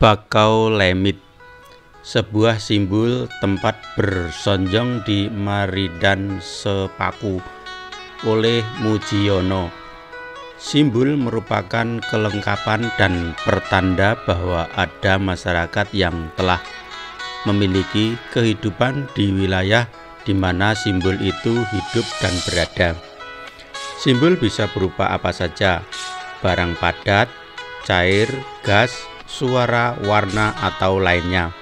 Bakau Lemit, sebuah simbol tempat bersonjong di Maridan Sepaku oleh Mujiono. Simbol merupakan kelengkapan dan pertanda bahwa ada masyarakat yang telah memiliki kehidupan di wilayah di mana simbol itu hidup dan berada. Simbol bisa berupa apa saja, barang padat, cair, gas, suara, warna, atau lainnya.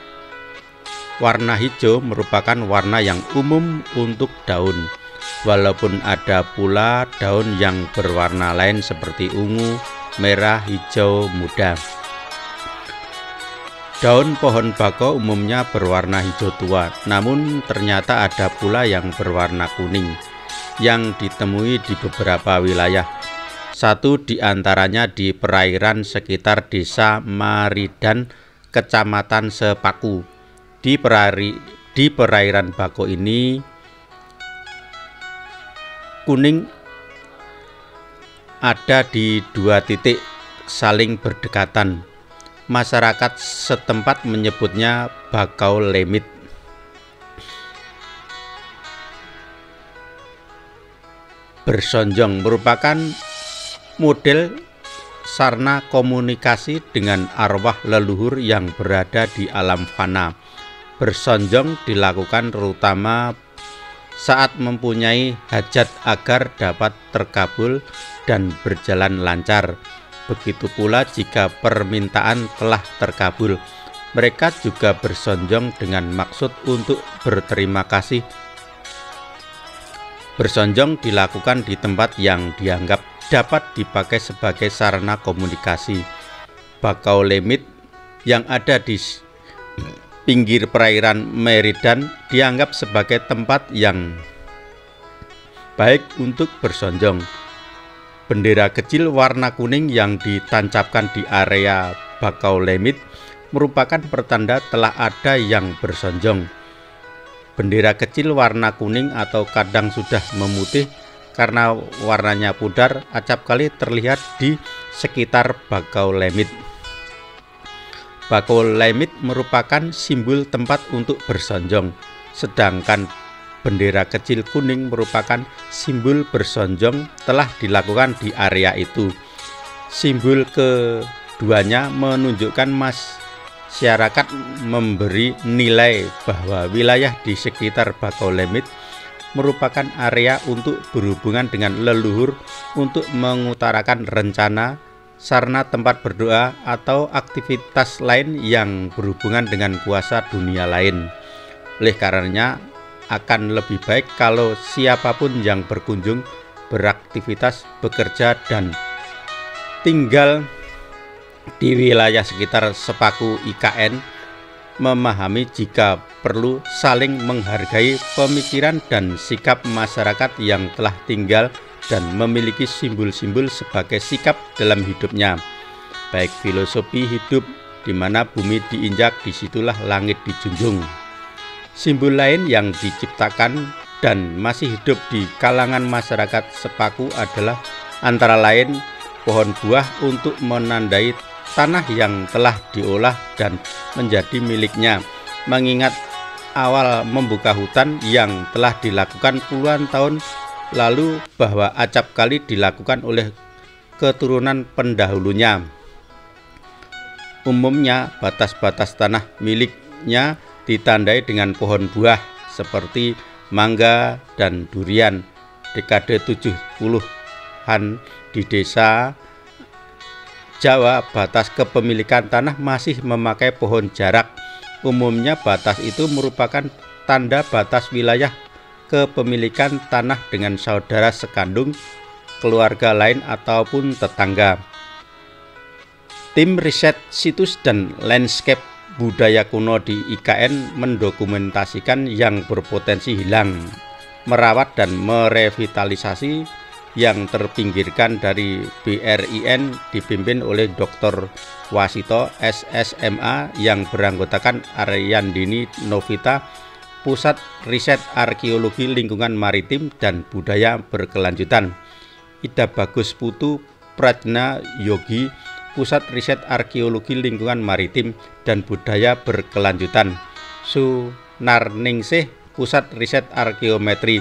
Warna hijau merupakan warna yang umum untuk daun, walaupun ada pula daun yang berwarna lain seperti ungu, merah, hijau muda. Daun pohon bakau umumnya berwarna hijau tua, namun ternyata ada pula yang berwarna kuning yang ditemui di beberapa wilayah. Satu di antaranya di perairan sekitar desa Maridan, kecamatan Sepaku. Di perairan bakau ini kuning ada di 2 titik saling berdekatan. Masyarakat setempat menyebutnya Bakau Lemit. Bersonjong merupakan model sarana komunikasi dengan arwah leluhur yang berada di alam fana. Bersonjong dilakukan terutama saat mempunyai hajat agar dapat terkabul dan berjalan lancar. Begitu pula jika permintaan telah terkabul, mereka juga bersonjong dengan maksud untuk berterima kasih. Bersonjong dilakukan di tempat yang dianggap dapat dipakai sebagai sarana komunikasi. Bakau Lemit yang ada di pinggir perairan Maridan dianggap sebagai tempat yang baik untuk bersonjong. Bendera kecil warna kuning yang ditancapkan di area Bakau Lemit merupakan pertanda telah ada yang bersonjong. Bendera kecil warna kuning atau kadang sudah memutih karena warnanya pudar acap kali terlihat di sekitar Bakau Lemit. Bakau Lemit merupakan simbol tempat untuk bersonjong, sedangkan bendera kecil kuning merupakan simbol bersonjong telah dilakukan di area itu. Simbol keduanya menunjukkan masyarakat memberi nilai bahwa wilayah di sekitar Bakau Lemit merupakan area untuk berhubungan dengan leluhur, untuk mengutarakan rencana, sarana tempat berdoa, atau aktivitas lain yang berhubungan dengan kuasa dunia lain. Oleh karenanya, akan lebih baik kalau siapapun yang berkunjung, beraktivitas, bekerja, dan tinggal di wilayah sekitar Sepaku IKN memahami jika perlu saling menghargai pemikiran dan sikap masyarakat yang telah tinggal dan memiliki simbol-simbol sebagai sikap dalam hidupnya. Baik filosofi hidup, di mana bumi diinjak, disitulah langit dijunjung. Simbol lain yang diciptakan dan masih hidup di kalangan masyarakat Sepaku adalah antara lain pohon buah untuk menandai tanah yang telah diolah dan menjadi miliknya, mengingat awal membuka hutan yang telah dilakukan puluhan tahun lalu bahwa acap kali dilakukan oleh keturunan pendahulunya. Umumnya batas-batas tanah miliknya ditandai dengan pohon buah seperti mangga dan durian. Dekade 70-an di desa Jawa, batas kepemilikan tanah masih memakai pohon jarak. Umumnya batas itu merupakan tanda batas wilayah kepemilikan tanah dengan saudara sekandung, keluarga lain, ataupun tetangga. Tim riset situs dan landscape budaya kuno di IKN mendokumentasikan yang berpotensi hilang, merawat dan merevitalisasi yang terpinggirkan dari BRIN dipimpin oleh Dr. Wasito SSMA yang beranggotakan Aryandini Novita, Pusat Riset Arkeologi Lingkungan Maritim dan Budaya Berkelanjutan, Ida Bagus Putu Prajna Yogi, Pusat Riset Arkeologi Lingkungan Maritim dan Budaya Berkelanjutan, Sunarningsih, Pusat Riset Arkeometri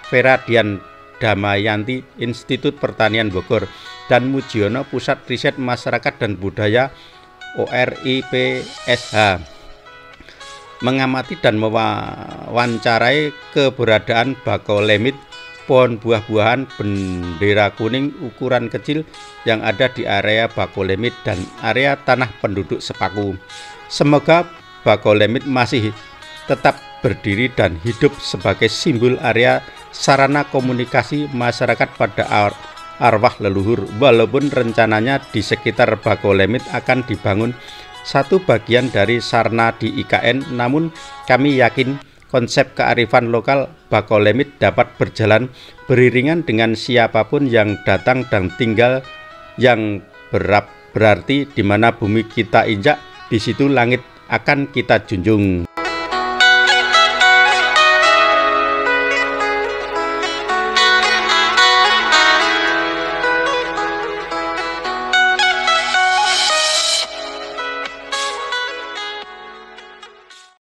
Vera Dian Damayanti, Institut Pertanian Bogor, dan Mujiono, Pusat Riset Masyarakat dan Budaya ORIPSH, mengamati dan mewawancarai keberadaan bakolemit, pohon buah-buahan bendera kuning ukuran kecil yang ada di area bakolemit dan area tanah penduduk sepaku. Semoga bakolemit masih tetap berdiri dan hidup sebagai simbol area sarana komunikasi masyarakat pada arwah leluhur, walaupun rencananya di sekitar bakolemit akan dibangun satu bagian dari sarana di IKN, namun kami yakin konsep kearifan lokal bakolemit dapat berjalan beriringan dengan siapapun yang datang dan tinggal, yang berarti di mana bumi kita injak, di situ langit akan kita junjung.